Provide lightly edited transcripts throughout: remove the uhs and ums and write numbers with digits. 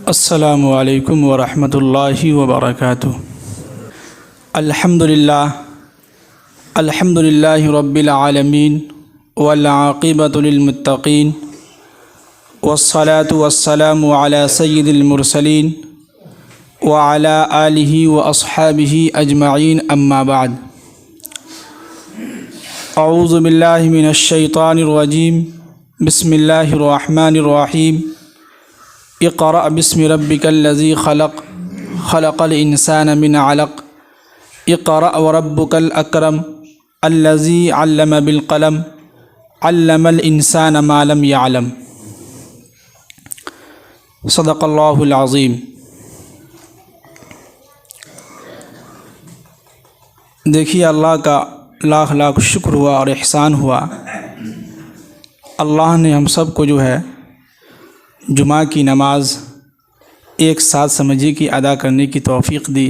السلام علیکم ورحمۃ اللہ وبرکاتہ۔ الحمد للہ رب العالمین والعاقبۃ للمتقین والصلاة والسلام علی سید المرسلین وعلی آلہ واصحابہ اجمعین، اما بعد۔ اعوذ باللہ من الشیطان الرجیم، بسم اللہ الرحمن الرحیم۔ اقرأ بسم ربک الذی خلق، خلق الانسان من علق، اقرأ وربک الاکرم الذی علم بالقلم، علم الانسان ما لم يعلم۔ صدق اللہ العظیم۔ دیکھیے، اللہ کا لاکھ لاکھ شکر ہوا اور احسان ہوا، اللہ نے ہم سب کو جو ہے جمعہ کی نماز ایک ساتھ سمجھیے کہ ادا کرنے کی توفیق دی۔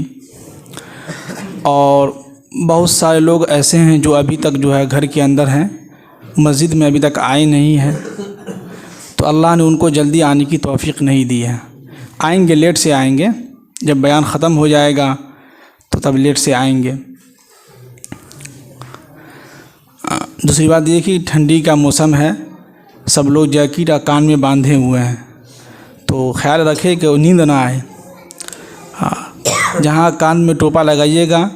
اور بہت سارے لوگ ایسے ہیں جو ابھی تک جو ہے گھر کے اندر ہیں، مسجد میں ابھی تک آئے نہیں ہیں، تو اللہ نے ان کو جلدی آنے کی توفیق نہیں دی ہے۔ آئیں گے، لیٹ سے آئیں گے، جب بیان ختم ہو جائے گا تو تب لیٹ سے آئیں گے۔ دوسری بات یہ کہ ٹھنڈی کا موسم ہے، سب لوگ جیکٹ کان میں باندھے ہوئے ہیں، تو خیال رکھے کہ نیند نہ آئے۔ جہاں کان میں ٹوپا لگائیے گا،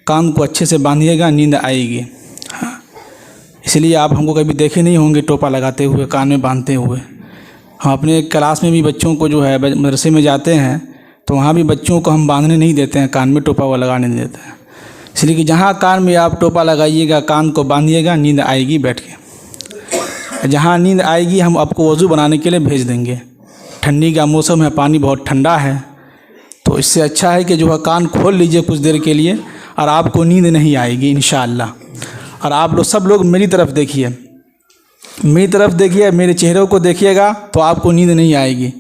کان کو اچھے سے باندھیے گا، نیند آئے گی۔ اس لیے آپ ہم کو کبھی دیکھے نہیں ہوں گے ٹوپا لگاتے ہوئے، کان میں باندھتے ہوئے۔ ہم اپنے کلاس میں بھی بچوں کو جو ہے مدرسے میں جاتے ہیں تو وہاں بھی بچوں کو ہم باندھنے نہیں دیتے ہیں، کان میں ٹوپا وہ لگانے نہیں دیتے ہیں، اس لیے کہ جہاں کان میں آپ ٹوپا لگائیے گا، کان کو باندھیے گا، نیند آئے گی بیٹھ کے۔ جہاں نیند آئے گی ہم آپ کو وضو بنانے کے لیے بھیج دیں گے۔ ٹھنڈی کا موسم ہے، پانی بہت ٹھنڈا ہے، تو اس سے اچھا ہے کہ جو ہے کان کھول لیجئے کچھ دیر کے لیے، اور آپ کو نیند نہیں آئے گی انشاءاللہ۔ اور آپ لوگ سب لوگ میری طرف دیکھیے، میرے چہروں کو دیکھیے گا تو آپ کو نیند نہیں آئے گی۔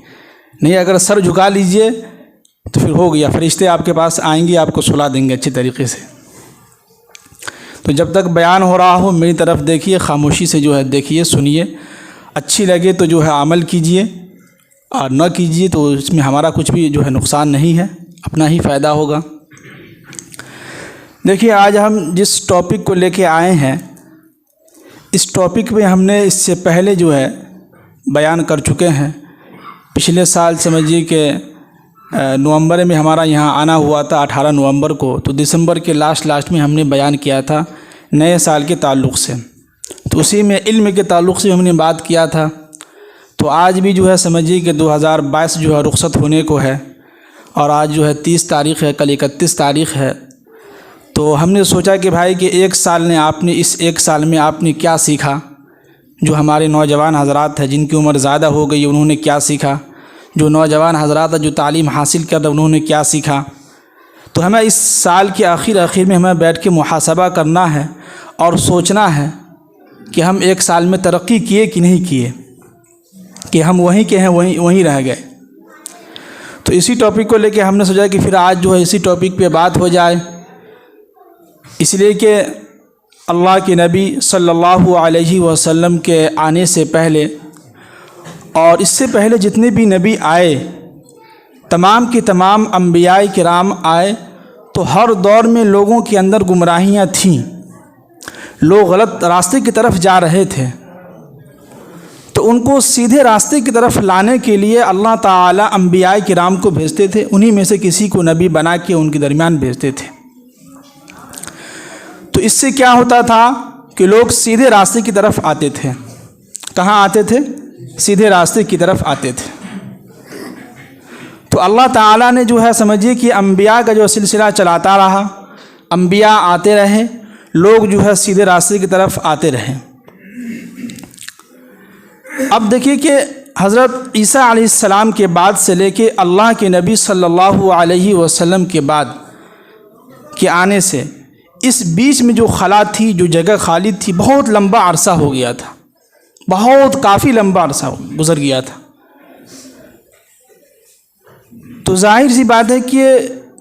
نہیں، اگر سر جھکا لیجئے تو پھر ہو گیا، فرشتے آپ کے پاس آئیں گے، آپ کو سلا دیں گے اچھی طریقے سے۔ تو جب تک بیان ہو رہا ہو میری طرف دیکھیے، خاموشی سے جو ہے دیکھیے، سنیے، اچھی لگے تو جو ہے عمل کیجیے، اور نہ کیجیے تو اس میں ہمارا کچھ بھی جو ہے نقصان نہیں ہے، اپنا ہی فائدہ ہوگا۔ دیکھیے، آج ہم جس ٹاپک کو لے کے آئے ہیں، اس ٹاپک پہ ہم نے اس سے پہلے جو ہے بیان کر چکے ہیں۔ پچھلے سال سمجھیے کہ نومبر میں ہمارا یہاں آنا ہوا تھا، 18 نومبر کو، تو دسمبر کے لاسٹ میں ہم نے بیان کیا تھا نئے سال کے تعلق سے، تو اسی میں علم کے تعلق سے ہم نے بات کیا تھا۔ تو آج بھی جو ہے سمجھیے کہ 2022 جو ہے رخصت ہونے کو ہے، اور آج جو ہے 30 تاریخ ہے، کل 31 تاریخ ہے۔ تو ہم نے سوچا کہ بھائی کہ اس ایک سال میں آپ نے کیا سیکھا، جو ہمارے نوجوان حضرات ہیں جن کی عمر زیادہ ہو گئی، انہوں نے کیا سیکھا، جو نوجوان حضرات جو تعلیم حاصل کر رہے انہوں نے کیا سیکھا۔ تو ہمیں اس سال کے آخر میں ہمیں بیٹھ کے محاسبہ کرنا ہے اور سوچنا ہے کہ ہم ایک سال میں ترقی کیے کہ نہیں کیے، کہ ہم وہیں کے ہیں، وہیں رہ گئے۔ تو اسی ٹاپک کو لے کے ہم نے سوچا کہ پھر آج جو ہے اسی ٹاپک پہ بات ہو جائے، اس لیے کہ اللہ کے نبی صلی اللہ علیہ وسلم کے آنے سے پہلے اور اس سے پہلے جتنے بھی نبی آئے، تمام کے تمام انبیاء کرام آئے، تو ہر دور میں لوگوں کے اندر گمراہیاں تھیں، لوگ غلط راستے کی طرف جا رہے تھے، تو ان کو سیدھے راستے کی طرف لانے کے لیے اللہ تعالی انبیاء کرام کو بھیجتے تھے، انہی میں سے کسی کو نبی بنا کے ان کے درمیان بھیجتے تھے۔ تو اس سے کیا ہوتا تھا کہ لوگ سیدھے راستے کی طرف آتے تھے۔ کہاں آتے تھے؟ سیدھے راستے کی طرف آتے تھے۔ تو اللہ تعالیٰ نے جو ہے سمجھیے کہ انبیاء کا جو سلسلہ چلاتا رہا، انبیاء آتے رہے، لوگ جو ہے سیدھے راستے کی طرف آتے رہے۔ اب دیکھیے کہ حضرت عیسیٰ علیہ السلام کے بعد سے لے کے اللہ کے نبی صلی اللہ علیہ وسلم کے بعد کے آنے سے اس بیچ میں جو خلا تھی، جو جگہ خالی تھی، بہت لمبا عرصہ ہو گیا تھا، کافی لمبا عرصہ گزر گیا تھا۔ تو ظاہر سی بات ہے کہ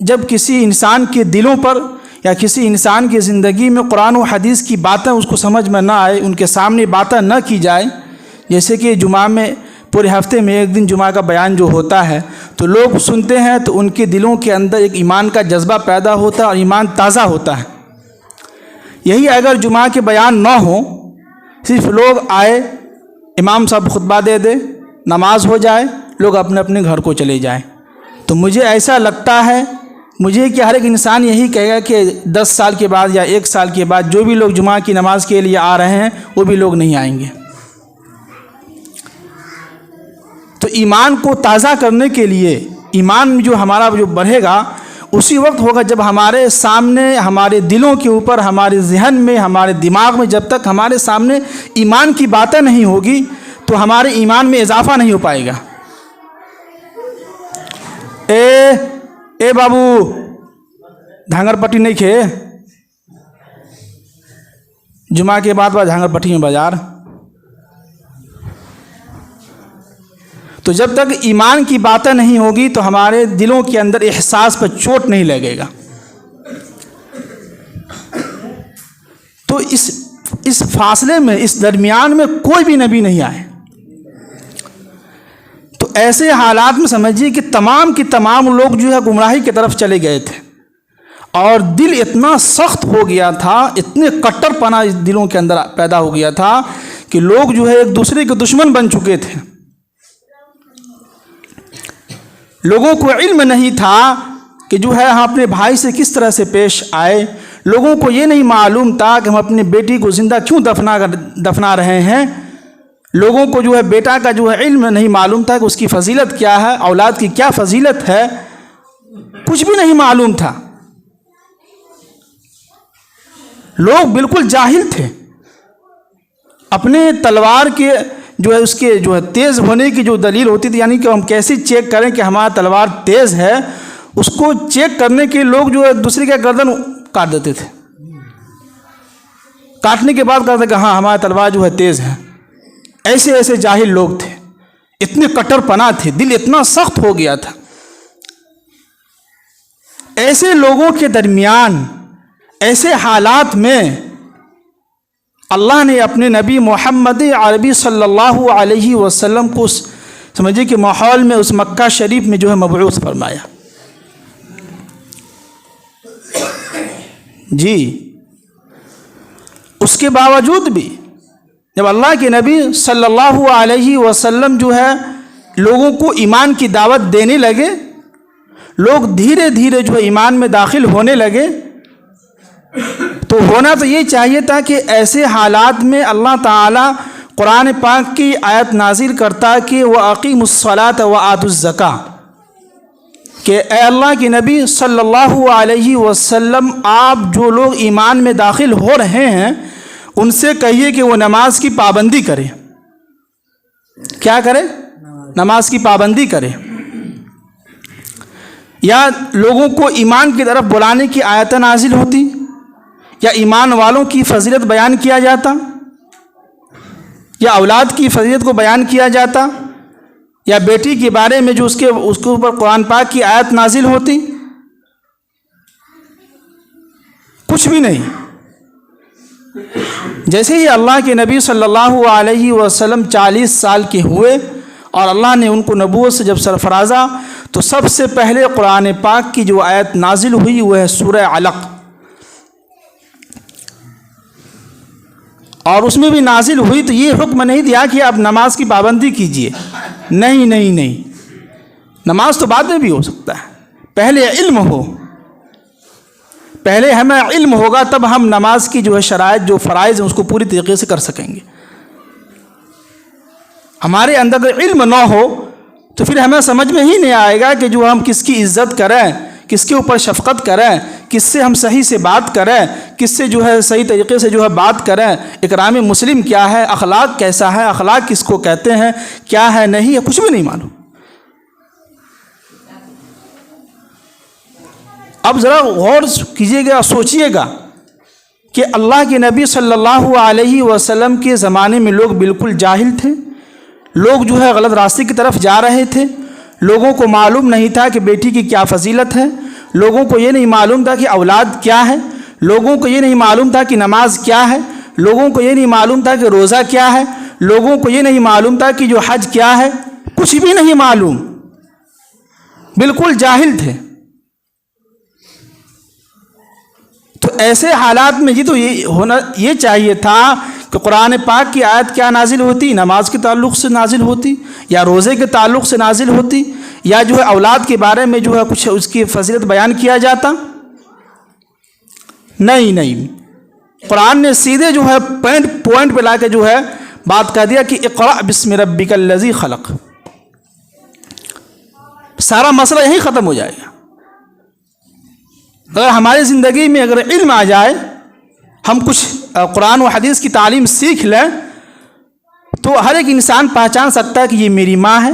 جب کسی انسان کے دلوں پر یا کسی انسان کی زندگی میں قرآن و حدیث کی باتیں اس کو سمجھ میں نہ آئے، ان کے سامنے باتیں نہ کی جائے، جیسے کہ جمعہ میں پورے ہفتے میں ایک دن جمعہ کا بیان جو ہوتا ہے تو لوگ سنتے ہیں تو ان کے دلوں کے اندر ایک ایمان کا جذبہ پیدا ہوتا ہے اور ایمان تازہ ہوتا ہے۔ یہی اگر جمعہ کے بیان نہ ہو، صرف لوگ آئے، امام صاحب خطبہ دے دے، نماز ہو جائے، لوگ اپنے اپنے گھر کو چلے جائیں، تو مجھے ایسا لگتا ہے، مجھے کہ ہر ایک انسان یہی کہے گا کہ 10 سال کے بعد یا 1 سال کے بعد جو بھی لوگ جمعہ کی نماز کے لیے آ رہے ہیں وہ بھی لوگ نہیں آئیں گے۔ تو ایمان کو تازہ کرنے کے لیے، ایمان جو ہمارا جو بڑھے گا اسی وقت ہوگا جب ہمارے سامنے، ہمارے دلوں کے اوپر، ہمارے ذہن میں، ہمارے دماغ میں جب تک ہمارے سامنے ایمان کی باتیں نہیں ہوگی تو ہمارے ایمان میں اضافہ نہیں ہو پائے گا۔ اے بابو دھانگر پٹی نہیں کھے، جمعہ کے بعد دھانگر پٹی میں بازار۔ تو جب تک ایمان کی باتیں نہیں ہوگی تو ہمارے دلوں کے اندر احساس پر چوٹ نہیں لگے گا۔ تو اس فاصلے میں، اس درمیان میں کوئی بھی نبی نہیں آئے۔ تو ایسے حالات میں سمجھیے کہ تمام کی تمام لوگ جو ہے گمراہی کی طرف چلے گئے تھے، اور دل اتنا سخت ہو گیا تھا، اتنے کٹر پنا اس دلوں کے اندر پیدا ہو گیا تھا کہ لوگ جو ہے ایک دوسرے کے دشمن بن چکے تھے۔ لوگوں کو علم نہیں تھا کہ جو ہے ہم اپنے بھائی سے کس طرح سے پیش آئے، لوگوں کو یہ نہیں معلوم تھا کہ ہم اپنی بیٹی کو زندہ کیوں دفنا رہے ہیں، لوگوں کو جو ہے بیٹا کا جو ہے علم نہیں معلوم تھا کہ اس کی فضیلت کیا ہے، اولاد کی کیا فضیلت ہے، کچھ بھی نہیں معلوم تھا۔ لوگ بالکل جاہل تھے۔ اپنے تلوار کے جو ہے اس کے جو ہے تیز ہونے کی جو دلیل ہوتی تھی، یعنی کہ ہم کیسے چیک کریں کہ ہمارا تلوار تیز ہے، اس کو چیک کرنے کے لوگ جو ہے دوسرے کا گردن کاٹ دیتے تھے، کاٹنے کے بعد کہتے کہ ہاں ہمارا تلوار جو ہے تیز ہے۔ ایسے جاہل لوگ تھے، اتنے کٹر پنا تھے، دل اتنا سخت ہو گیا تھا۔ ایسے لوگوں کے درمیان، ایسے حالات میں اللہ نے اپنے نبی محمد عربی صلی اللہ علیہ وسلم کو سمجھے کہ ماحول میں، اس مکہ شریف میں جو ہے مبعوث فرمایا۔ جی، اس کے باوجود بھی جب اللہ کے نبی صلی اللہ علیہ وسلم جو ہے لوگوں کو ایمان کی دعوت دینے لگے، لوگ دھیرے دھیرے جو ہے ایمان میں داخل ہونے لگے، تو ہونا تو یہ چاہیے تھا کہ ایسے حالات میں اللہ تعالیٰ قرآن پاک کی آیت نازل کرتا کہ وَأَقِیمُوا الصَّلَاةَ وَآتُوا الزَّکَاةَ، کہ اے اللہ کے نبی صلی اللہ علیہ وسلم، آپ جو لوگ ایمان میں داخل ہو رہے ہیں ان سے کہیے کہ وہ نماز کی پابندی کرے۔ کیا کرے؟ نماز کی پابندی کرے۔ یا لوگوں کو ایمان کی طرف بلانے کی آیتیں نازل ہوتی، یا ایمان والوں کی فضیلت بیان کیا جاتا، یا اولاد کی فضیلت کو بیان کیا جاتا، یا بیٹی کے بارے میں جو اس کے اوپر قرآن پاک کی آیت نازل ہوتی، کچھ بھی نہیں۔ جیسے ہی اللہ کے نبی صلی اللہ علیہ وسلم 40 سال کے ہوئے اور اللہ نے ان کو نبوت سے جب سرفرازا، تو سب سے پہلے قرآن پاک کی جو آیت نازل ہوئی وہ ہے سورہ علق، اور اس میں بھی نازل ہوئی تو یہ حکم نہیں دیا کہ آپ نماز کی پابندی کیجئے، نہیں، نماز تو بعد میں بھی ہو سکتا ہے، پہلے علم ہو، پہلے ہمیں علم ہوگا تب ہم نماز کی جو ہے شرائط، جو فرائض ہیں اس کو پوری طریقے سے کر سکیں گے۔ ہمارے اندر اگر علم نہ ہو تو پھر ہمیں سمجھ میں ہی نہیں آئے گا کہ جو ہم کس کی عزت کریں، کس کے اوپر شفقت کریں، کس سے ہم صحیح سے بات کریں، کس سے جو ہے صحیح طریقے سے جو ہے بات کریں، اکرام مسلم کیا ہے، اخلاق کیسا ہے، اخلاق کس کو کہتے ہیں، کیا ہے نہیں ہے، کچھ بھی نہیں معلوم۔ اب ذرا غور کیجیے گا، سوچیے گا کہ اللہ کے نبی صلی اللہ علیہ وسلم کے زمانے میں لوگ بالکل جاہل تھے، لوگ جو ہے غلط راستے کی طرف جا رہے تھے، لوگوں کو معلوم نہیں تھا کہ بیٹی کی کیا فضیلت ہے، لوگوں کو یہ نہیں معلوم تھا کہ اولاد کیا ہے، لوگوں کو یہ نہیں معلوم تھا کہ نماز کیا ہے، لوگوں کو یہ نہیں معلوم تھا کہ روزہ کیا ہے، لوگوں کو یہ نہیں معلوم تھا کہ جو حج کیا ہے، کچھ بھی نہیں معلوم۔ بالکل جاہل تھے. تو ایسے حالات میں تو یہ چاہیے تھا کہ قرآن پاک کی آیت کیا نازل ہوتی؟ نماز کے تعلق سے نازل ہوتی، یا روزے کے تعلق سے نازل ہوتی، یا اولاد کے بارے میں کچھ اس کی فضیلت بیان کیا جاتا. نہیں، قرآن نے سیدھے پوائنٹ پہ لا کے بات کہہ دیا کہ اقرأ بسم ربک الذی خلق. سارا مسئلہ یہیں ختم ہو جائے گا. اگر ہماری زندگی میں اگر علم آ جائے، ہم کچھ قرآن و حدیث کی تعلیم سیکھ لیں، تو ہر ایک انسان پہچان سکتا ہے کہ یہ میری ماں ہے،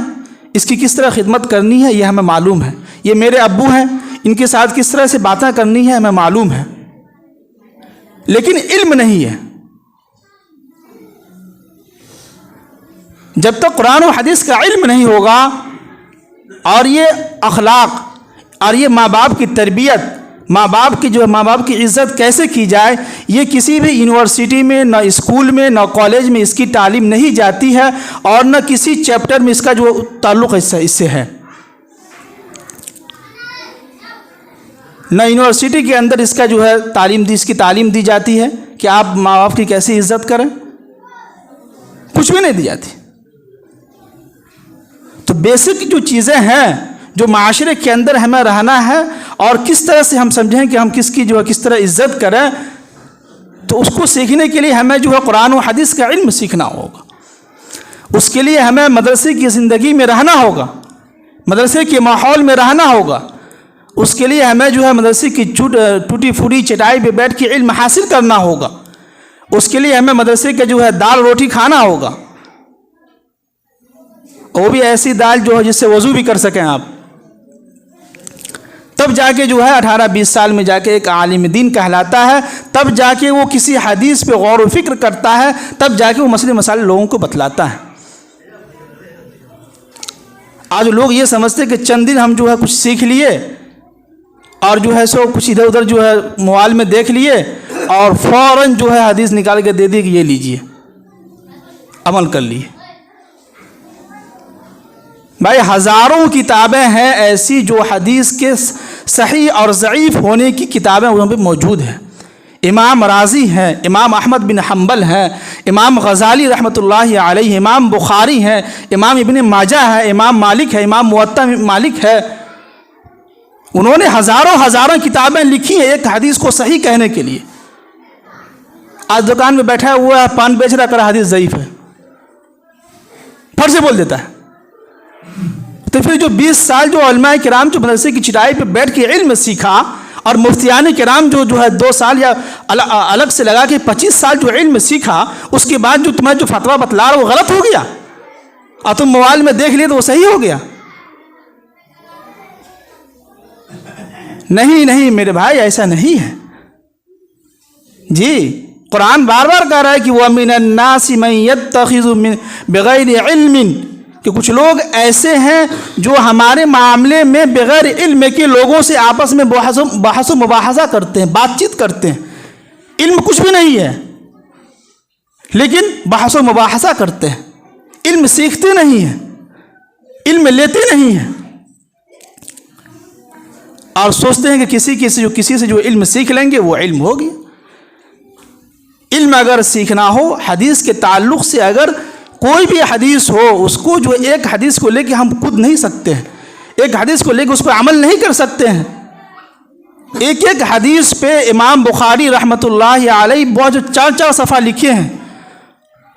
اس کی کس طرح خدمت کرنی ہے یہ ہمیں معلوم ہے. یہ میرے ابو ہیں، ان کے ساتھ کس طرح سے باتیں کرنی ہے ہمیں معلوم ہے. لیکن علم نہیں ہے. جب تک قرآن و حدیث کا علم نہیں ہوگا، اور یہ اخلاق اور یہ ماں باپ کی تربیت، ماں باپ کی عزت کیسے کی جائے، یہ کسی بھی یونیورسٹی میں، نہ اسکول میں، نہ کالج میں اس کی تعلیم نہیں جاتی ہے، اور نہ کسی چیپٹر میں اس کا تعلق اس سے ہے. نہ یونیورسٹی کے اندر اس کا اس کی تعلیم دی جاتی ہے کہ آپ ماں باپ کی کیسے عزت کریں، کچھ بھی نہیں دی جاتی. تو بیسک چیزیں ہیں جو معاشرے کے اندر ہمیں رہنا ہے، اور کس طرح سے ہم سمجھیں کہ ہم کس کی کس طرح عزت کریں، تو اس کو سیکھنے کے لیے ہمیں قرآن و حدیث کا علم سیکھنا ہوگا. اس کے لیے ہمیں مدرسے کی زندگی میں رہنا ہوگا، مدرسے کے ماحول میں رہنا ہوگا. اس کے لیے ہمیں مدرسے کی ٹوٹی پھوٹی چٹائی پہ بیٹھ کے علم حاصل کرنا ہوگا. اس کے لیے ہمیں مدرسے کا دال روٹی کھانا ہوگا، وہ بھی ایسی دال جس سے وضو بھی کر سکیں آپ. تب جا کے 18-20 سال میں جا کے ایک عالم دین کہلاتا ہے. تب جا کے وہ کسی حدیث پہ غور و فکر کرتا ہے. تب جا کے وہ مسائل لوگوں کو بتلاتا ہے. آج لوگ یہ سمجھتے ہیں کہ چند دن ہم کچھ سیکھ لیے، اور سو کچھ ادھر ادھر موبائل میں دیکھ لیے، اور فوراً حدیث نکال کے دے دی کہ یہ لیجئے، عمل کر لیے. بھائی ہزاروں کتابیں ہیں ایسی جو حدیث کے صحیح اور ضعیف ہونے کی کتابیں وہاں پہ موجود ہیں. امام رازی ہیں، امام احمد بن حنبل ہیں، امام غزالی رحمۃ اللہ علیہ، امام بخاری ہیں، امام ابن ماجہ ہے، امام مالک ہے، امام موطا مالک ہے. انہوں نے ہزاروں کتابیں لکھی ہیں ایک حدیث کو صحیح کہنے کے لیے. آج دکان میں بیٹھا ہوا ہے، پان بیچ رہا، کر حدیث ضعیف ہے، پھٹ سے بول دیتا ہے. تو پھر 20 سال علماء کرام مدرسے کی چٹائی پہ بیٹھ کے علم سیکھا، اور مفتیان کرام 2 سال یا الگ سے لگا کے 25 سال علم سیکھا، اس کے بعد تمہیں فتویٰ بتلا رہا وہ غلط ہو گیا، اور تم موبائل میں دیکھ لیے تو وہ صحیح ہو گیا. نہیں میرے بھائی، ایسا نہیں ہے. جی قرآن بار بار کہہ رہا ہے کہ وَمِنَ النَّاسِ مَن يَتَّخِذُ بِغَيْرِ عِلْمٍ، کہ کچھ لوگ ایسے ہیں جو ہمارے معاملے میں بغیر علم کے لوگوں سے آپس میں بحث و مباحثہ کرتے ہیں، بات چیت کرتے ہیں. علم کچھ بھی نہیں ہے، لیکن بحث و مباحثہ کرتے ہیں. علم سیکھتے نہیں ہیں، علم لیتے نہیں ہیں، اور سوچتے ہیں کہ کسی سے علم سیکھ لیں گے وہ علم ہوگی. علم اگر سیکھنا ہو حدیث کے تعلق سے، اگر کوئی بھی حدیث ہو، اس کو ایک حدیث کو لے کے ہم خود نہیں سکتے ہیں، ایک حدیث کو لے کے اس پہ عمل نہیں کر سکتے ہیں. ایک حدیث پہ امام بخاری رحمۃ اللہ علیہ بہت 4 صفحہ لکھے ہیں،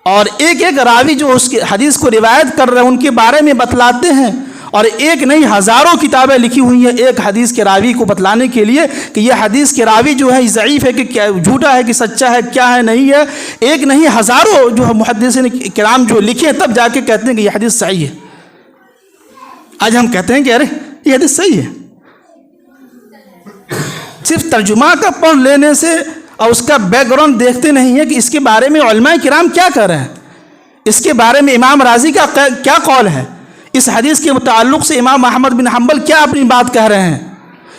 اور ایک راوی اس حدیث کو روایت کر رہے ہیں ان کے بارے میں بتلاتے ہیں. اور ایک نہیں ہزاروں کتابیں لکھی ہوئی ہیں ایک حدیث کے راوی کو بتلانے کے لیے کہ یہ حدیث کے راوی ضعیف ہے کہ کیا جھوٹا ہے کہ سچا ہے، کیا ہے نہیں ہے. ایک نہیں ہزاروں محدثین کرام لکھے، تب جا کے کہتے ہیں کہ یہ حدیث صحیح ہے. آج ہم کہتے ہیں کہ ارے یہ حدیث صحیح ہے. صرف ترجمہ کا پڑھ لینے سے اور اس کا بیک گراؤنڈ دیکھتے نہیں ہے کہ اس کے بارے میں علماء کرام کیا کہہ رہے ہیں، اس کے بارے میں امام رازی کا کیا قول ہے، اس حدیث کے تعلق سے امام احمد بن حنبل کیا اپنی بات کہہ رہے ہیں،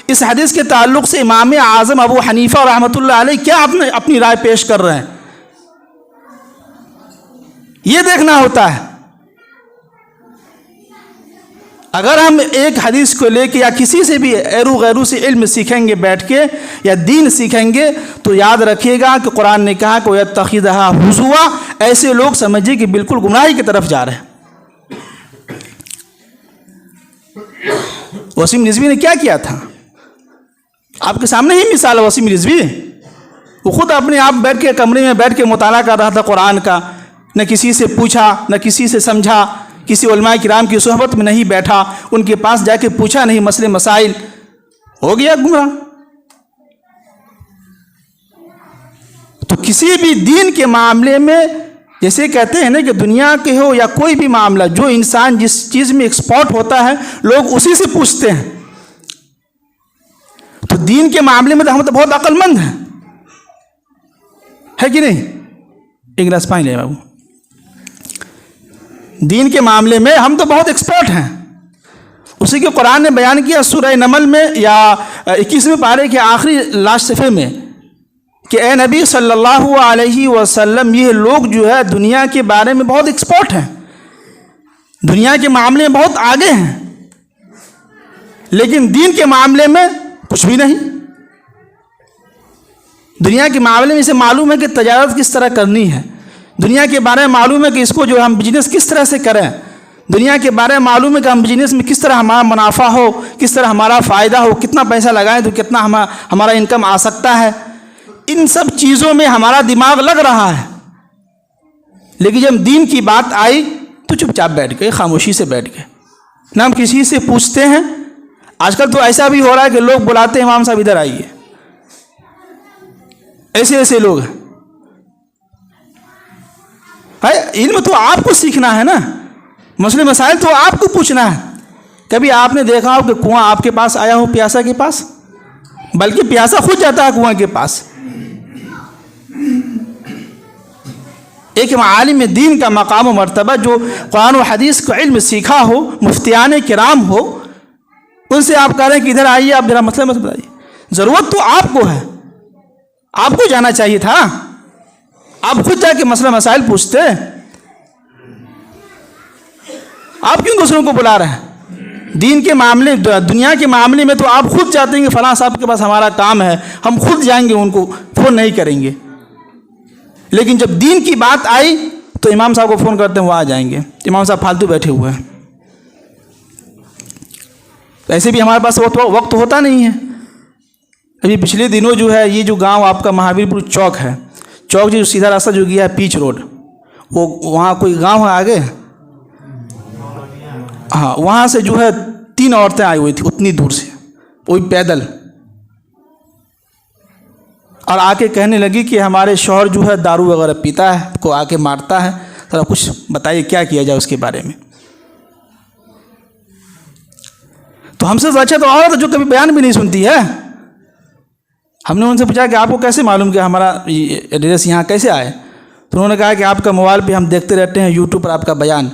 اس حدیث کے تعلق سے امام اعظم ابو حنیفہ رحمۃ اللہ علیہ کیا اپنی رائے پیش کر رہے ہیں. یہ دیکھنا ہوتا ہے. اگر ہم ایک حدیث کو لے کے یا کسی سے بھی غیرو سے علم سیکھیں گے بیٹھ کے یا دین سیکھیں گے تو یاد رکھیے گا کہ قرآن نے کہا کہ وَيَتَّخِذَهَا هُزُوًا، ایسے لوگ سمجھیے کہ بالکل گمراہی کی طرف جا رہے ہیں۔ وسیم رضوی نے کیا کیا تھا؟ آپ کے سامنے ہی مثال ہے وسیم رضوی، وہ خود اپنے آپ بیٹھ کے کمرے میں بیٹھ کے مطالعہ کر رہا تھا قرآن کا، نہ کسی سے پوچھا نہ کسی سے سمجھا، کسی علماء کرام کی صحبت میں نہیں بیٹھا، ان کے پاس جا کے پوچھا نہیں مسئلے مسائل، ہو گیا گمراہ۔ تو کسی بھی دین کے معاملے میں جیسے کہتے ہیں نا کہ دنیا کے ہو یا کوئی بھی معاملہ، جو انسان جس چیز میں ایکسپرٹ ہوتا ہے لوگ اسی سے پوچھتے ہیں۔ تو دین کے معاملے میں تو ہم تو بہت عقل مند ہیں، ہے کہ نہیں؟ ایک گلاس پانی لے بابو۔ دین کے معاملے میں ہم تو بہت ایکسپرٹ ہیں، اسی کے قرآن نے بیان کیا سورہ نمل میں یا 21ویں پارے کے آخری لاسٹ صفحے میں کہ اے نبی صلی اللہ علیہ وسلم، یہ لوگ جو ہے دنیا کے بارے میں بہت ایکسپرٹ ہیں، دنیا کے معاملے میں بہت آگے ہیں، لیکن دین کے معاملے میں کچھ بھی نہیں۔ دنیا کے معاملے میں اسے معلوم ہے کہ تجارت کس طرح کرنی ہے، دنیا کے بارے میں معلوم ہے کہ اس کو جو ہم بزنس کس طرح سے کریں، دنیا کے بارے میں معلوم ہے کہ ہم بزنس میں کس طرح ہمارا منافع ہو، کس طرح ہمارا فائدہ ہو، کتنا پیسہ لگائیں تو کتنا ہمارا انکم آ سکتا ہے۔ ان سب چیزوں میں ہمارا دماغ لگ رہا ہے، لیکن جب دین کی بات آئی تو چپ چاپ بیٹھ گئے، خاموشی سے بیٹھ گئے، نہ ہم کسی سے پوچھتے ہیں۔ آج کل تو ایسا بھی ہو رہا ہے کہ لوگ بلاتے ہیں امام صاحب ادھر آئیے، ایسے لوگ ہیں۔ علم تو آپ کو سیکھنا ہے نا، مسئلے مسائل تو آپ کو پوچھنا ہے۔ کبھی آپ نے دیکھا ہو کہ کنواں آپ کے پاس آیا ہو پیاسا کے پاس؟ بلکہ پیاسا خود جاتا ہے کنواں کے پاس۔ ایک عالم دین کا مقام و مرتبہ جو قرآن و حدیث کو علم سیکھا ہو، مفتیان کرام ہو، ان سے آپ کہہ رہے ہیں کہ ادھر آئیے، آپ میرا مسئلہ مت بتائیے۔ ضرورت تو آپ کو ہے، آپ کو جانا چاہیے تھا، آپ خود جا کے مسئلہ مسائل پوچھتے، آپ کیوں دوسروں کو بلا رہے ہیں؟ دین کے معاملے، دنیا کے معاملے میں تو آپ خود چاہتے ہیں کہ فلاں صاحب کے پاس ہمارا کام ہے، ہم خود جائیں گے، ان کو فون نہیں کریں گے، لیکن جب دین کی بات آئی تو امام صاحب کو فون کرتے ہیں، وہ آ جائیں گے، امام صاحب فالتو بیٹھے ہوئے ہیں۔ ایسے بھی ہمارے پاس وقت ہوتا نہیں ہے۔ ابھی پچھلے دنوں جو ہے یہ جو گاؤں آپ کا مہاویر پور چوک ہے، چوک جو سیدھا راستہ جو گیا ہے پیچ روڈ، وہ وہاں کوئی گاؤں ہے آگے، ہاں، وہاں سے جو ہے 3 عورتیں آئی ہوئی تھیں اتنی دور سے، وہی پیدل، اور آ کے کہنے لگی کہ ہمارے شوہر جو ہے دارو وغیرہ پیتا ہے، کو آ کے مارتا ہے، ذرا کچھ بتائیے کیا کیا جائے اس کے بارے میں۔ تو ہم سے اچھا تو عورت جو کبھی بیان بھی نہیں سنتی ہے۔ ہم نے ان سے پوچھا کہ آپ کو کیسے معلوم کہ ہمارا ایڈریس یہاں کیسے آئے؟ تو انہوں نے کہا کہ آپ کا موبائل پہ ہم دیکھتے رہتے ہیں، یوٹیوب پر آپ کا بیان،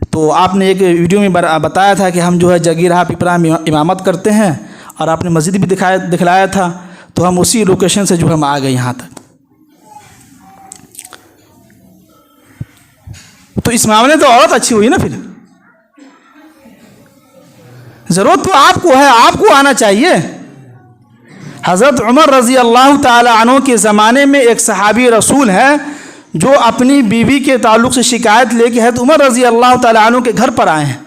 تو آپ نے ایک ویڈیو میں بتایا تھا کہ ہم جو ہے جگیرہا پپرا میں امامت کرتے ہیں، اور آپ نے مسجد بھی دکھلایا تھا، تو ہم اسی لوکیشن سے جو ہم آ گئے یہاں تک۔ تو اس معاملے تو عورت اچھی ہوئی نا، پھر ضرورت تو آپ کو ہے، آپ کو آنا چاہیے۔ حضرت عمر رضی اللہ تعالی عنہ کے زمانے میں ایک صحابی رسول ہے جو اپنی بیوی کے تعلق سے شکایت لے کے حضرت عمر رضی اللہ تعالی عنہ کے گھر پر آئے ہیں،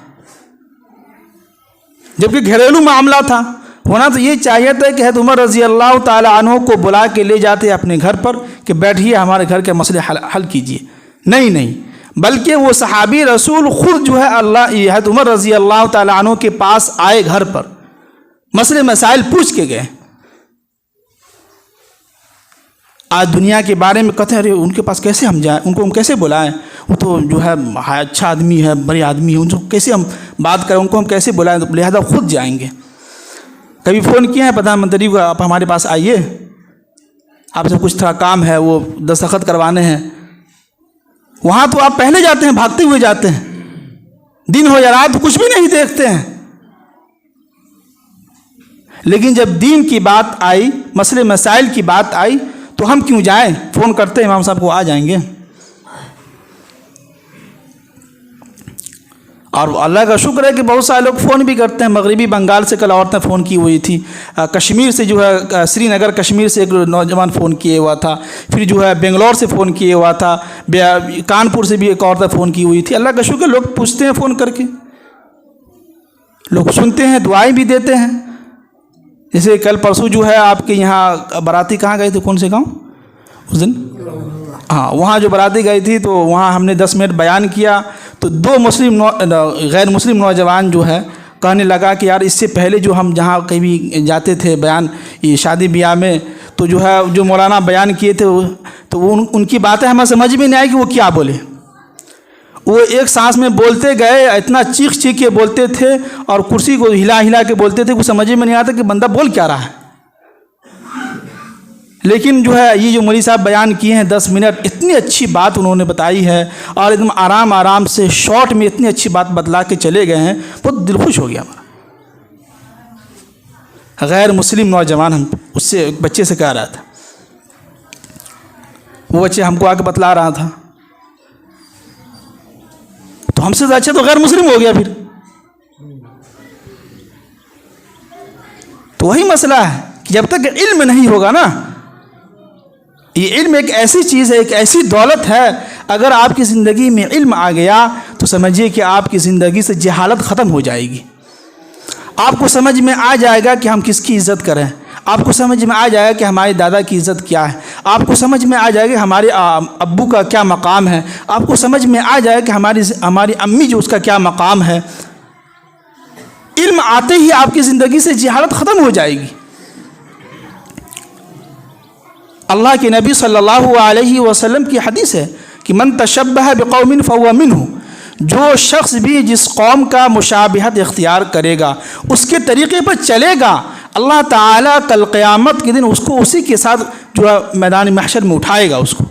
جبکہ گھریلو معاملہ تھا۔ ہونا تو یہ چاہیے تھا کہ حضرت عمر رضی اللہ تعالی عنہ کو بلا کے لے جاتے اپنے گھر پر کہ بیٹھیے ہمارے گھر کے مسئلے حل کیجیے، نہیں، بلکہ وہ صحابی رسول خود جو ہے حضرت عمر رضی اللہ تعالی عنہ کے پاس آئے، گھر پر مسئلے مسائل پوچھ کے گئے۔ آج دنیا کے بارے میں کہتے ہیں ارے ان کے پاس کیسے ہم جائیں، ان کو ہم کیسے بلائیں، وہ تو جو ہے اچھا آدمی ہے، بڑے آدمی ہے، ان کو کیسے ہم بات کریں، ان کو ہم کیسے بلائیں، لہذا خود جائیں گے۔ کبھی فون کیا ہے پردھان منتری کو، آپ ہمارے پاس آئیے، آپ سے کچھ تھوڑا کام ہے، وہ دستخط کروانے ہیں۔ وہاں تو آپ پہلے جاتے ہیں، بھاگتے ہوئے جاتے ہیں، دن ہو یا رات کچھ بھی نہیں دیکھتے ہیں۔ لیکن جب دین کی بات آئی، مسئلے مسائل کی بات آئی تو ہم کیوں جائیں؟ فون کرتے ہیں امام صاحب کو، آ جائیں گے۔ اور اللہ کا شکر ہے کہ بہت سارے لوگ فون بھی کرتے ہیں. مغربی بنگال سے کل عورتیں فون کی ہوئی تھی, کشمیر سے جو ہے سری نگر کشمیر سے ایک نوجوان فون کیے ہوا تھا, پھر جو ہے بنگلور سے فون کیے ہوا تھا, کانپور سے بھی ایک عورت فون کی ہوئی تھی. اللہ کا شکر, لوگ پوچھتے ہیں فون کر کے, لوگ سنتے ہیں, دعائیں بھی دیتے ہیں. جیسے کل پرسوں جو ہے آپ کے یہاں براتی کہاں گئے تھے, کون سے گاؤں اس دن؟ ہاں, وہاں جو براتی گئی تھی تو وہاں ہم نے 10 منٹ بیان کیا تو 2 غیر مسلم نوجوان جو ہے کہنے لگا کہ یار اس سے پہلے جو ہم جہاں کہیں جاتے تھے بیان یہ شادی بیاہ میں, تو جو ہے جو مولانا بیان کیے تھے تو ان کی باتیں ہمیں سمجھ میں نہیں آئی کہ وہ کیا بولے. وہ ایک سانس میں بولتے گئے, اتنا چیخ کے بولتے تھے اور کرسی کو ہلا کے بولتے تھے, کچھ سمجھ میں نہیں آتا کہ بندہ بول کیا رہا ہے. لیکن جو ہے یہ جو مولوی صاحب بیان کیے ہیں 10 منٹ, اتنی اچھی بات انہوں نے بتائی ہے اور ایک دم آرام سے شارٹ میں اتنی اچھی بات بتلا کے چلے گئے ہیں, بہت دل خوش ہو گیا ہمارا. غیر مسلم نوجوان, ہم اس سے ایک بچے سے کہہ رہا تھا, وہ بچے ہم کو آ کے بتلا رہا تھا, تو ہم سے اچھا تو غیر مسلم ہو گیا. پھر تو وہی مسئلہ ہے کہ جب تک علم نہیں ہوگا نا, یہ علم ایک ایسی چیز ہے, ایک ایسی دولت ہے, اگر آپ کی زندگی میں علم آ گیا تو سمجھیے کہ آپ کی زندگی سے جہالت ختم ہو جائے گی. آپ کو سمجھ میں آ جائے گا کہ ہم کس کی عزت کریں, آپ کو سمجھ میں آ جائے گا کہ ہمارے دادا کی عزت کیا ہے, آپ کو سمجھ میں آ جائے گا کہ ہمارے ابو کا کیا مقام ہے, آپ کو سمجھ میں آ جائے کہ ہماری امی جو اس کا کیا مقام ہے. علم آتے ہی آپ کی زندگی سے جہالت ختم ہو جائے گی. اللہ کے نبی صلی اللہ علیہ وسلم کی حدیث ہے کہ من تشبہ بقوم فہو منہ, جو شخص بھی جس قوم کا مشابہت اختیار کرے گا, اس کے طریقے پر چلے گا, اللہ تعالیٰ کل قیامت کے دن اس کو اسی کے ساتھ جو ہے میدان محشر میں اٹھائے گا اس کو.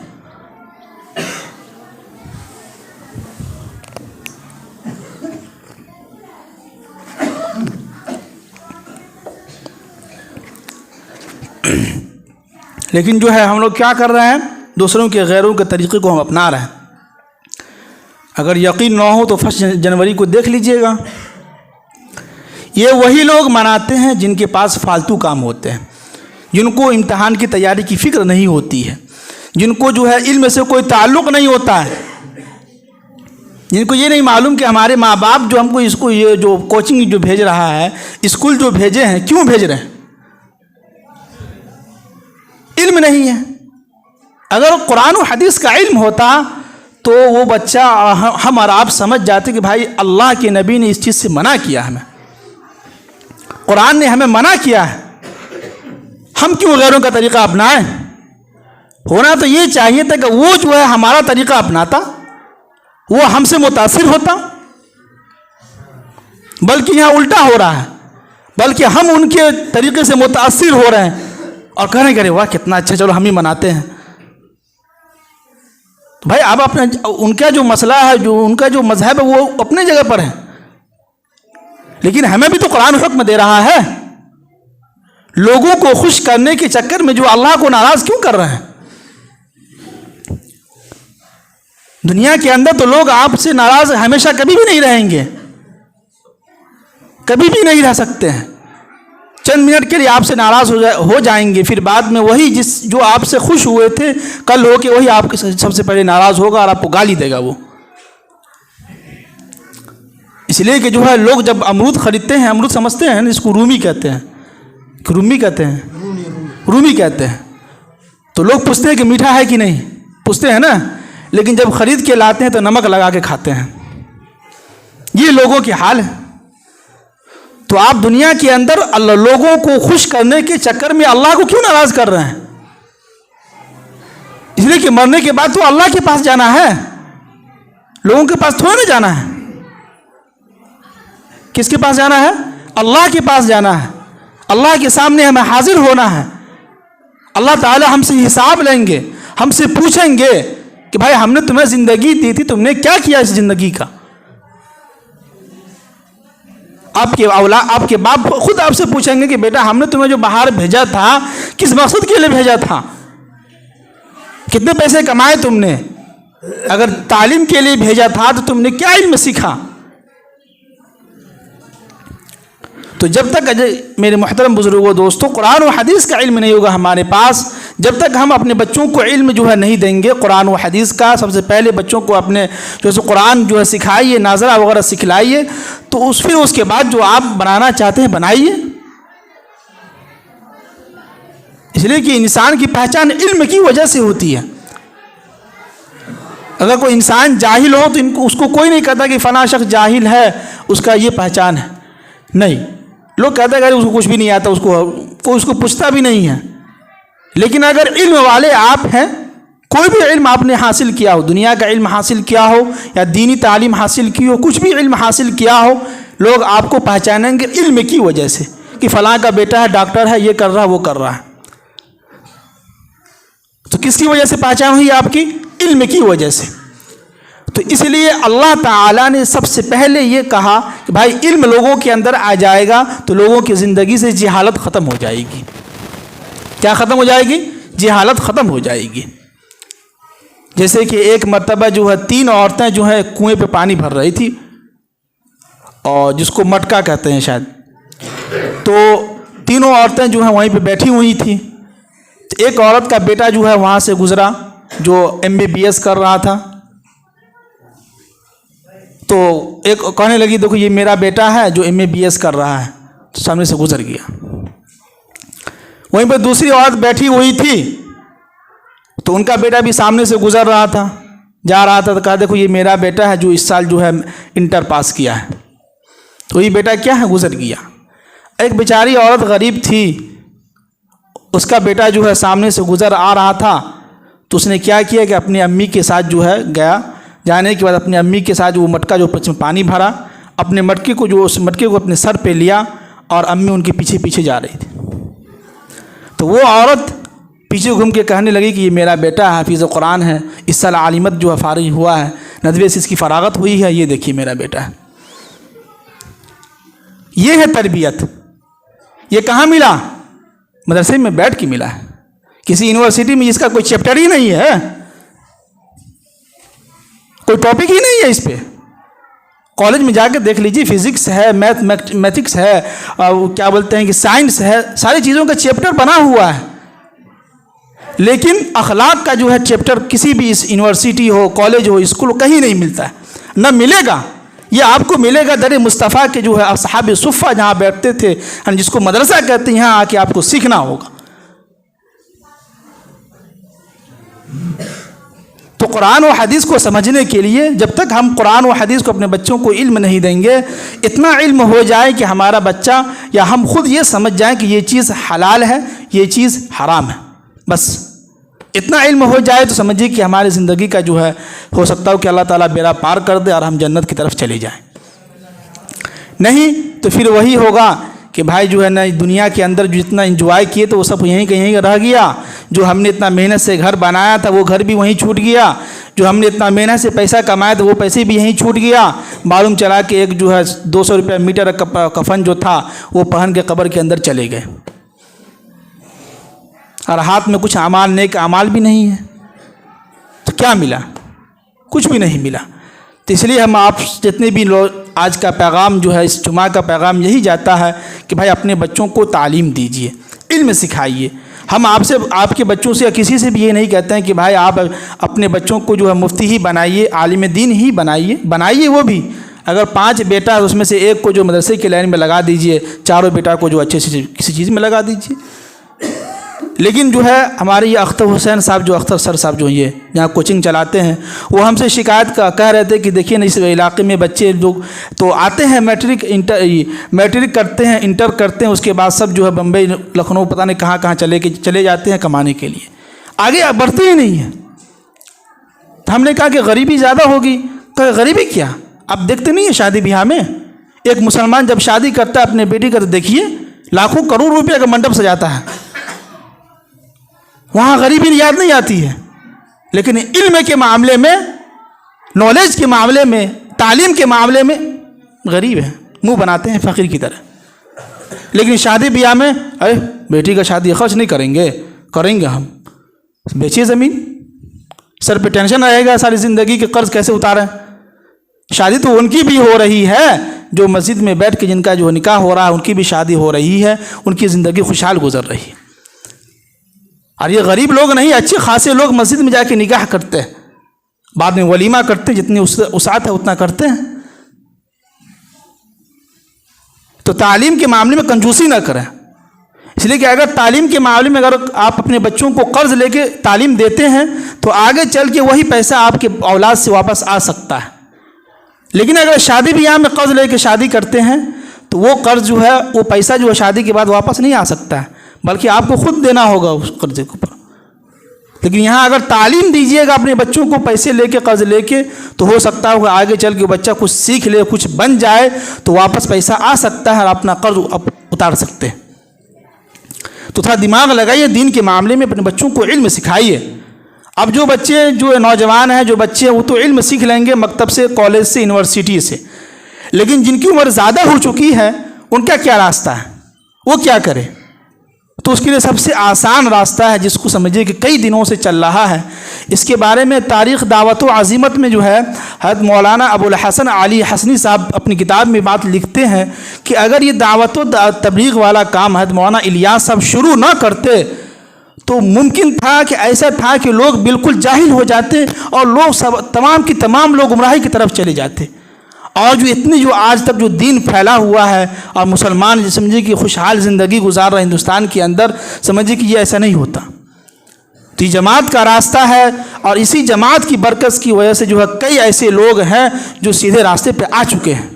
لیکن جو ہے ہم لوگ کیا کر رہے ہیں, دوسروں کے غیروں کے طریقے کو ہم اپنا رہے ہیں. اگر یقین نہ ہو تو 1 جنوری کو دیکھ لیجئے گا, یہ وہی لوگ مناتے ہیں جن کے پاس فالتو کام ہوتے ہیں, جن کو امتحان کی تیاری کی فکر نہیں ہوتی ہے, جن کو جو ہے علم سے کوئی تعلق نہیں ہوتا ہے, جن کو یہ نہیں معلوم کہ ہمارے ماں باپ جو ہم کو اس کو یہ جو کوچنگ جو بھیج رہا ہے, اسکول جو بھیجے ہیں, کیوں بھیج رہے ہیں؟ علم نہیں ہے. اگر قرآن و حدیث کا علم ہوتا تو وہ بچہ ہم اور آپ سمجھ جاتے کہ بھائی اللہ کے نبی نے اس چیز سے منع کیا, ہمیں قرآن نے ہمیں منع کیا ہے, ہم کیوں غیروں کا طریقہ اپنائیں؟ ہونا تو یہ چاہیے تھا کہ وہ جو ہے ہمارا طریقہ اپناتا, وہ ہم سے متاثر ہوتا, بلکہ یہاں الٹا ہو رہا ہے, بلکہ ہم ان کے طریقے سے متاثر ہو رہے ہیں اور کہنے کہ واہ کتنا اچھا, چلو ہم ہی مناتے ہیں. تو بھائی آپ اپنے ان کا جو مسئلہ ہے, جو ان کا جو مذہب ہے, وہ اپنے جگہ پر ہے, لیکن ہمیں بھی تو قرآن حکم دے رہا ہے. لوگوں کو خوش کرنے کے چکر میں جو اللہ کو ناراض کیوں کر رہے ہیں؟ دنیا کے اندر تو لوگ آپ سے ناراض ہمیشہ کبھی بھی نہیں رہیں گے, کبھی بھی نہیں رہ سکتے ہیں. چند منٹ کے لیے آپ سے ناراض ہو جائیں گے, پھر بعد میں وہی جو آپ سے خوش ہوئے تھے کل ہو کے وہی آپ کے سب سے پہلے ناراض ہوگا اور آپ کو گالی دے گا وہ. اس لیے کہ جو ہے لوگ جب امرود خریدتے ہیں, امرود سمجھتے ہیں اس کو رومی کہتے ہیں, رومی کہتے ہیں, رومی کہتے ہیں, تو لوگ پوچھتے ہیں کہ میٹھا ہے کہ نہیں, پوچھتے ہیں نا, لیکن جب خرید کے لاتے ہیں تو نمک لگا کے کھاتے ہیں. یہ لوگوں کے حال ہے. تو آپ دنیا کے اندر لوگوں کو خوش کرنے کے چکر میں اللہ کو کیوں ناراض کر رہے ہیں؟ اس لیے کہ مرنے کے بعد تو اللہ کے پاس جانا ہے, لوگوں کے پاس تھوڑا نہ جانا ہے. کس کے پاس جانا ہے؟ اللہ کے پاس جانا ہے. اللہ کے سامنے ہمیں حاضر ہونا ہے. اللہ تعالی ہم سے حساب لیں گے, ہم سے پوچھیں گے کہ بھائی ہم نے تمہیں زندگی دی تھی, تم نے کیا کیا اس زندگی کا؟ آپ کے باپ خود آپ سے پوچھیں گے کہ بیٹا ہم نے تمہیں جو باہر بھیجا تھا کس مقصد کے لیے بھیجا تھا, کتنے پیسے کمائے تم نے, اگر تعلیم کے لیے بھیجا تھا تو تم نے کیا علم سیکھا, تو جب تک میرے محترم بزرگوں دوستوں قرآن و حدیث کا علم نہیں ہوگا ہمارے پاس، جب تک ہم اپنے بچوں کو علم جو ہے نہیں دیں گے قرآن و حدیث کا، سب سے پہلے بچوں کو اپنے جو ہے قرآن جو ہے سکھائیے، ناظرہ وغیرہ سکھلائیے، تو پھر اس کے بعد جو آپ بنانا چاہتے ہیں بنائیے. اس لیے کہ انسان کی پہچان علم کی وجہ سے ہوتی ہے. اگر کوئی انسان جاہل ہو تو اس کو کوئی نہیں کہتا کہ فلاں شخص جاہل ہے، اس کا یہ پہچان ہے. نہیں، لوگ کہتے ہیں کہ اس کو کچھ بھی نہیں آتا، کوئی اس کو پوچھتا بھی نہیں ہے. لیکن اگر علم والے آپ ہیں، کوئی بھی علم آپ نے حاصل کیا ہو، دنیا کا علم حاصل کیا ہو یا دینی تعلیم حاصل کی ہو، کچھ بھی علم حاصل کیا ہو، لوگ آپ کو پہچانیں گے علم کی وجہ سے کہ فلاں کا بیٹا ہے، ڈاکٹر ہے، یہ کر رہا ہے، وہ کر رہا ہے. تو کس کی وجہ سے پہچان ہوئی آپ کی؟ علم کی وجہ سے. تو اس لیے اللہ تعالیٰ نے سب سے پہلے یہ کہا کہ بھائی علم لوگوں کے اندر آ جائے گا تو لوگوں کی زندگی سے جہالت ختم ہو جائے گی. کیا ختم ہو جائے گی؟ جہالت ختم ہو جائے گی. جیسے کہ ایک مرتبہ جو ہے 3 عورتیں جو ہیں کنویں پہ پانی بھر رہی تھی، اور جس کو مٹکا کہتے ہیں شاید. تو تینوں عورتیں جو ہیں وہیں پہ بیٹھی ہوئی تھیں. ایک عورت کا بیٹا جو ہے وہاں سے گزرا جو MBBS کر رہا تھا. تو ایک کہنے لگی دیکھو یہ میرا بیٹا ہے جو MBBS کر رہا ہے، تو سامنے سے گزر گیا. وہیں پہ دوسری عورت بیٹھی ہوئی تھی، تو ان کا بیٹا بھی سامنے سے گزر رہا تھا، جا رہا تھا، تو کہا دیکھو یہ میرا بیٹا ہے جو اس سال جو ہے انٹر پاس کیا ہے. تو یہ بیٹا کیا ہے؟ گزر گیا. ایک بیچاری عورت غریب تھی، اس کا بیٹا جو ہے سامنے سے گزر آ رہا تھا، تو اس نے کیا کیا کہ اپنی امی کے ساتھ جو ہے گیا. جانے کے بعد اپنی امی کے ساتھ وہ مٹکا جو پانی بھرا، اپنے مٹکے کو اس مٹکے کو اپنے سر پہ لیا، اور امی ان کے پیچھے پیچھے جا رہی تھی. تو وہ عورت پیچھے گھوم کے کہنے لگی کہ یہ میرا بیٹا حافظ قرآن ہے، اس سال عالمت جو ہے فارغ ہوا ہے، 90 سے اس کی فراغت ہوئی ہے، یہ دیکھیے میرا بیٹا ہے. یہ ہے تربیت. یہ کہاں ملا؟ مدرسے میں بیٹھ کے ملا ہے. کسی یونیورسٹی میں اس کا کوئی چیپٹر ہی نہیں ہے، کوئی ٹاپک ہی نہیں ہے اس پہ. کالج میں جا کے دیکھ لیجیے، فزکس ہے، میتھکس ہے، کیا بولتے ہیں کہ سائنس ہے، ساری چیزوں کا چیپٹر بنا ہوا ہے. لیکن اخلاق کا جو ہے چیپٹر کسی بھی اس یونیورسٹی ہو، کالج ہو، اسکول کہیں نہیں ملتا ہے، نہ ملے گا. یہ آپ کو ملے گا در مصطفیٰ کے جو ہے اصحاب صفہ جہاں بیٹھتے تھے، جس کو مدرسہ کہتے ہیں، یہاں آ کے آپ کو سیکھنا ہوگا. تو قرآن و حدیث کو سمجھنے کے لیے جب تک ہم قرآن و حدیث کو اپنے بچوں کو علم نہیں دیں گے، اتنا علم ہو جائے کہ ہمارا بچہ یا ہم خود یہ سمجھ جائیں کہ یہ چیز حلال ہے، یہ چیز حرام ہے، بس اتنا علم ہو جائے تو سمجھیے کہ ہماری زندگی کا جو ہے ہو سکتا ہو کہ اللہ تعالیٰ بیڑا پار کر دے اور ہم جنت کی طرف چلے جائیں. نہیں تو پھر وہی ہوگا کہ بھائی جو ہے نا دنیا کے اندر جو جتنا انجوائے کیے تو وہ سب یہیں کہیں رہ گیا. جو ہم نے اتنا محنت سے گھر بنایا تھا وہ گھر بھی وہیں چھوٹ گیا. جو ہم نے اتنا محنت سے پیسہ کمایا تھا وہ پیسے بھی یہیں چھوٹ گیا. معلوم چلا کہ ایک جو ہے 200 روپیہ میٹر کفن جو تھا وہ پہن کے قبر کے اندر چلے گئے، اور ہاتھ میں کچھ اعمال نیک اعمال بھی نہیں ہے. تو کیا ملا؟ کچھ بھی نہیں ملا. تو اس لیے ہم آپ جتنے بھی لوگ آج کا پیغام جو ہے اس جمعہ کا پیغام یہی جاتا ہے کہ بھائی اپنے بچوں کو تعلیم دیجیے، علم سکھائیے. ہم آپ کے بچوں سے یا کسی سے بھی یہ نہیں کہتے ہیں کہ بھائی آپ اپنے بچوں کو جو ہے مفتی ہی بنائیے، عالم دین ہی بنائیے. وہ بھی اگر 5 بیٹا اس میں سے ایک کو جو مدرسے کی لائن میں لگا دیجیے، 4 بیٹا کو جو اچھے سے کسی چیز میں لگا دیجیے. لیکن جو ہے ہمارے یہ اختر حسین صاحب جو اختر سر صاحب جو یہ یہاں کوچنگ چلاتے ہیں، وہ ہم سے شکایت کہہ رہے تھے کہ دیکھیے نا اس علاقے میں بچے لوگ تو آتے ہیں میٹرک کرتے ہیں، انٹر کرتے ہیں، اس کے بعد سب جو ہے بمبئی لکھنؤ پتہ نہیں کہاں چلے جاتے ہیں کمانے کے لیے، آگے بڑھتے ہی نہیں ہیں. تو ہم نے کہا کہ غریبی زیادہ ہوگی. کہ غریبی کیا؟ آپ دیکھتے نہیں ہیں شادی بیاہ میں ایک مسلمان جب شادی کرتا ہے اپنے بیٹی کا تو دیکھیے لاکھوں کروڑ روپے کا منڈپ سجاتا ہے. وہاں غریبی یاد نہیں آتی ہے. لیکن علم کے معاملے میں، نالج کے معاملے میں، تعلیم کے معاملے میں غریب ہیں، منہ بناتے ہیں فقیر کی طرح. لیکن شادی بیاہ میں ارے بیٹی کا شادی خرچ نہیں کریں گے ہم. بیچیے زمین، سر پہ ٹینشن رہے گا ساری زندگی کے قرض کیسے اتاریں. شادی تو ان کی بھی ہو رہی ہے جو مسجد میں بیٹھ کے جن کا جو نکاح ہو رہا ہے ان کی بھی شادی ہو رہی ہے، ان کی زندگی خوشحال گزر رہی ہے۔ اور یہ غریب لوگ نہیں، اچھے خاصے لوگ مسجد میں جا کے نکاح کرتے ہیں، بعد میں ولیمہ کرتے ہیں، جتنی وسعت ہے اتنا کرتے ہیں۔ تو تعلیم کے معاملے میں کنجوسی نہ کریں، اس لیے کہ اگر تعلیم کے معاملے میں اگر آپ اپنے بچوں کو قرض لے کے تعلیم دیتے ہیں تو آگے چل کے وہی پیسہ آپ کے اولاد سے واپس آ سکتا ہے۔ لیکن اگر شادی بیاہ میں قرض لے کے شادی کرتے ہیں تو وہ قرض جو ہے، وہ پیسہ جو ہے شادی کے بعد واپس نہیں آ سکتا ہے، بلکہ آپ کو خود دینا ہوگا اس قرضے کے اوپر۔ لیکن یہاں اگر تعلیم دیجیے گا اپنے بچوں کو پیسے لے کے قرض لے کے، تو ہو سکتا ہے کہ آگے چل کے بچہ کچھ سیکھ لے، کچھ بن جائے تو واپس پیسہ آ سکتا ہے اور اپنا قرض اتار سکتے ہیں۔ تو تھوڑا دماغ لگائیے دین کے معاملے میں، اپنے بچوں کو علم سکھائیے۔ اب جو بچے جو نوجوان ہیں، جو بچے وہ تو علم سیکھ لیں گے مکتب سے، کالج سے، یونیورسٹی سے، لیکن جن کی عمر زیادہ ہو چکی ہے ان کا کیا راستہ ہے، وہ کیا کرے؟ تو اس کے لیے سب سے آسان راستہ ہے جس کو سمجھیے کہ کئی دنوں سے چل رہا ہے، اس کے بارے میں تاریخ دعوت و عزیمت میں جو ہے حضرت مولانا ابو الحسن علی حسنی صاحب اپنی کتاب میں بات لکھتے ہیں کہ اگر یہ دعوت و تبلیغ والا کام حضرت مولانا الیاس صاحب شروع نہ کرتے تو ممکن تھا کہ ایسا تھا کہ لوگ بالکل جاہل ہو جاتے اور لوگ تمام کی تمام لوگ گمراہی کی طرف چلے جاتے۔ اور جو اتنی جو آج تک جو دین پھیلا ہوا ہے اور مسلمان سمجھے کہ خوشحال زندگی گزار رہے ہندوستان کے اندر، سمجھے کہ یہ ایسا نہیں ہوتا۔ تو یہ جماعت کا راستہ ہے، اور اسی جماعت کی برکت کی وجہ سے جو ہے کئی ایسے لوگ ہیں جو سیدھے راستے پہ آ چکے ہیں،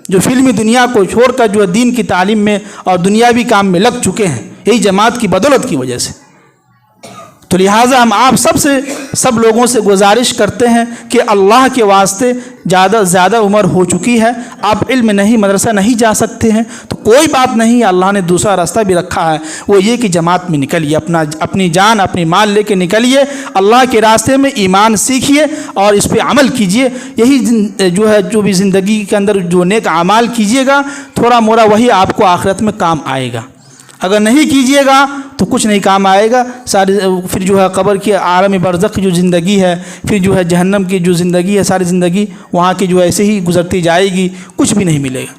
جو فلمی دنیا کو چھوڑ کر جو ہے دین کی تعلیم میں اور دنیاوی کام میں لگ چکے ہیں، یہی جماعت کی بدولت کی وجہ سے۔ تو لہٰذا ہم آپ سب لوگوں سے گزارش کرتے ہیں کہ اللہ کے واسطے زیادہ عمر ہو چکی ہے، آپ علم نہیں، مدرسہ نہیں جا سکتے ہیں تو کوئی بات نہیں، اللہ نے دوسرا راستہ بھی رکھا ہے، وہ یہ کہ جماعت میں نکلیے، اپنی جان اپنی مال لے کے نکلیے، اللہ کے راستے میں ایمان سیکھیے اور اس پہ عمل کیجیے۔ یہی جو ہے جو بھی زندگی کے اندر جو نیک اعمال کیجیے گا، تھوڑا موڑا وہی آپ کو آخرت میں کام آئے گا۔ اگر نہیں کیجیے گا تو کچھ نہیں کام آئے گا، ساری پھر جو ہے قبر کی عالم برزخ کی جو زندگی ہے، پھر جو ہے جہنم کی جو زندگی ہے، ساری زندگی وہاں کی جو ایسے ہی گزرتی جائے گی، کچھ بھی نہیں ملے گا۔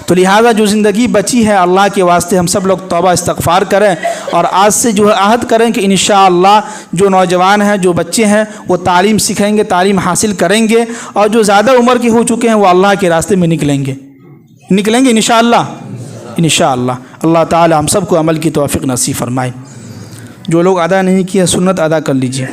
تو لہٰذا جو زندگی بچی ہے اللہ کے واسطے ہم سب لوگ توبہ استغفار کریں، اور آج سے جو ہے عہد کریں کہ انشاءاللہ جو نوجوان ہیں، جو بچے ہیں، وہ تعلیم سیکھیں گے، تعلیم حاصل کریں گے، اور جو زیادہ عمر کے ہو چکے ہیں وہ اللہ کے راستے میں نکلیں گے انشاءاللہ۔ انشاءاللہ اللہ تعالی ہم سب کو عمل کی توفیق نصیب فرمائے۔ جو لوگ ادا نہیں کیا سنت ادا کر لیجئے۔